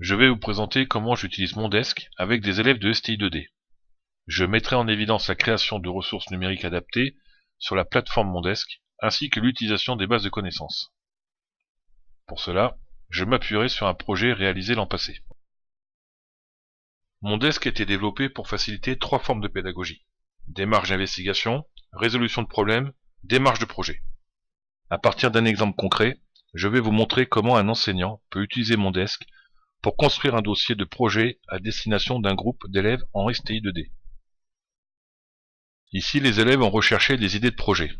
Je vais vous présenter comment j'utilise Mondesk avec des élèves de STI 2D. Je mettrai en évidence la création de ressources numériques adaptées sur la plateforme Mondesk, ainsi que l'utilisation des bases de connaissances. Pour cela, je m'appuierai sur un projet réalisé l'an passé. Mondesk a été développé pour faciliter 3 formes de pédagogie: démarche d'investigation, résolution de problèmes, démarche de projet. À partir d'un exemple concret, je vais vous montrer comment un enseignant peut utiliser Mondesk pour construire un dossier de projet à destination d'un groupe d'élèves en STI 2D. Ici, les élèves ont recherché des idées de projet.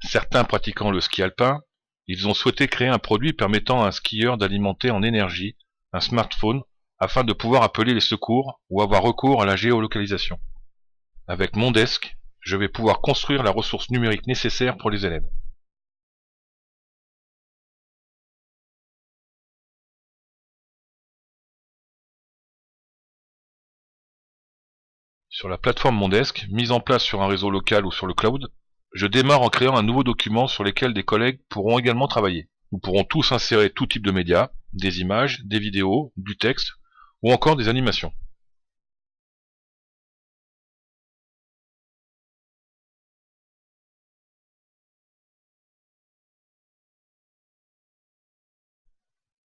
Certains pratiquant le ski alpin, ils ont souhaité créer un produit permettant à un skieur d'alimenter en énergie un smartphone afin de pouvoir appeler les secours ou avoir recours à la géolocalisation. Avec Mondesk, je vais pouvoir construire la ressource numérique nécessaire pour les élèves. Sur la plateforme Mondesk, mise en place sur un réseau local ou sur le cloud, je démarre en créant un nouveau document sur lequel des collègues pourront également travailler. Nous pourrons tous insérer tout type de médias, des images, des vidéos, du texte ou encore des animations.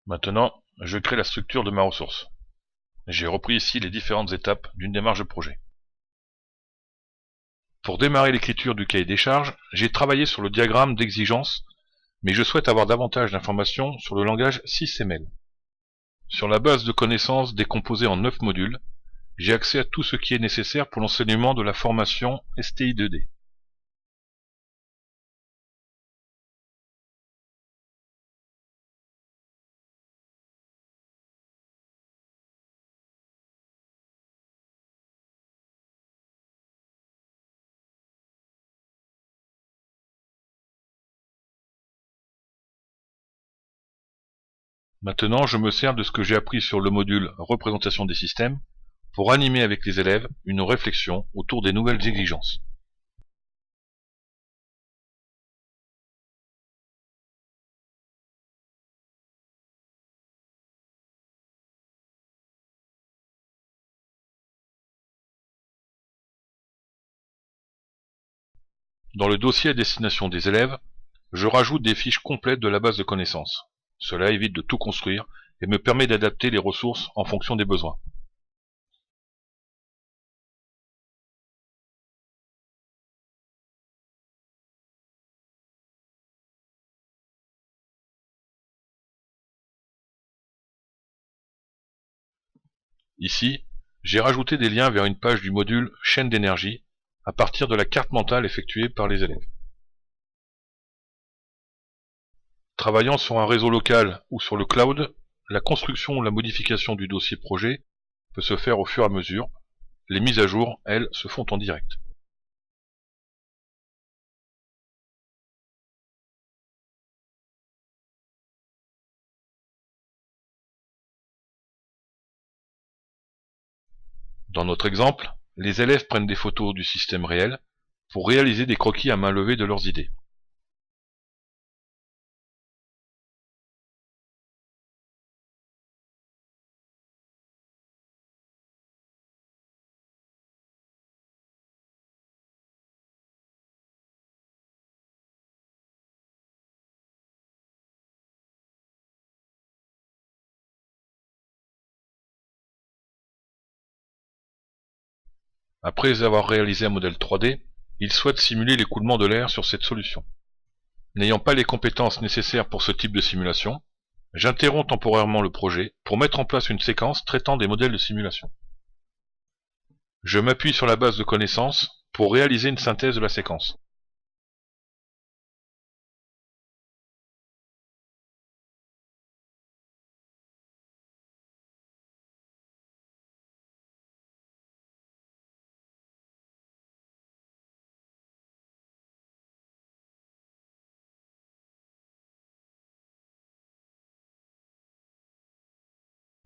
Maintenant, je crée la structure de ma ressource. J'ai repris ici les différentes étapes d'une démarche de projet. Pour démarrer l'écriture du cahier des charges, j'ai travaillé sur le diagramme d'exigence, mais je souhaite avoir davantage d'informations sur le langage SysML. Sur la base de connaissances décomposée en 9 modules, j'ai accès à tout ce qui est nécessaire pour l'enseignement de la formation STI 2D. Maintenant, je me sers de ce que j'ai appris sur le module représentation des systèmes pour animer avec les élèves une réflexion autour des nouvelles exigences. Dans le dossier à destination des élèves, je rajoute des fiches complètes de la base de connaissances. Cela évite de tout construire et me permet d'adapter les ressources en fonction des besoins. Ici, j'ai rajouté des liens vers une page du module chaîne d'énergie à partir de la carte mentale effectuée par les élèves. Travaillant sur un réseau local ou sur le cloud, la construction ou la modification du dossier projet peut se faire au fur et à mesure. Les mises à jour, elles, se font en direct. Dans notre exemple, les élèves prennent des photos du système réel pour réaliser des croquis à main levée de leurs idées. Après avoir réalisé un modèle 3D, ils souhaitent simuler l'écoulement de l'air sur cette solution. N'ayant pas les compétences nécessaires pour ce type de simulation, j'interromps temporairement le projet pour mettre en place une séquence traitant des modèles de simulation. Je m'appuie sur la base de connaissances pour réaliser une synthèse de la séquence.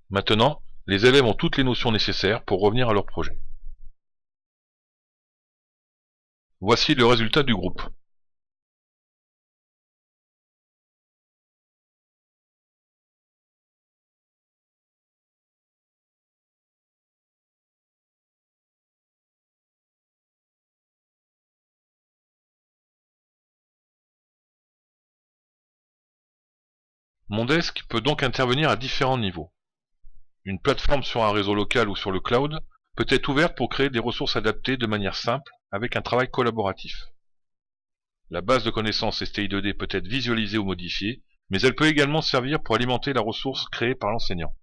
Maintenant, les élèves ont toutes les notions nécessaires pour revenir à leur projet. Voici le résultat du groupe. Mondesk peut donc intervenir à différents niveaux. Une plateforme sur un réseau local ou sur le cloud peut être ouverte pour créer des ressources adaptées de manière simple avec un travail collaboratif. La base de connaissances STI2D peut être visualisée ou modifiée, mais elle peut également servir pour alimenter la ressource créée par l'enseignant.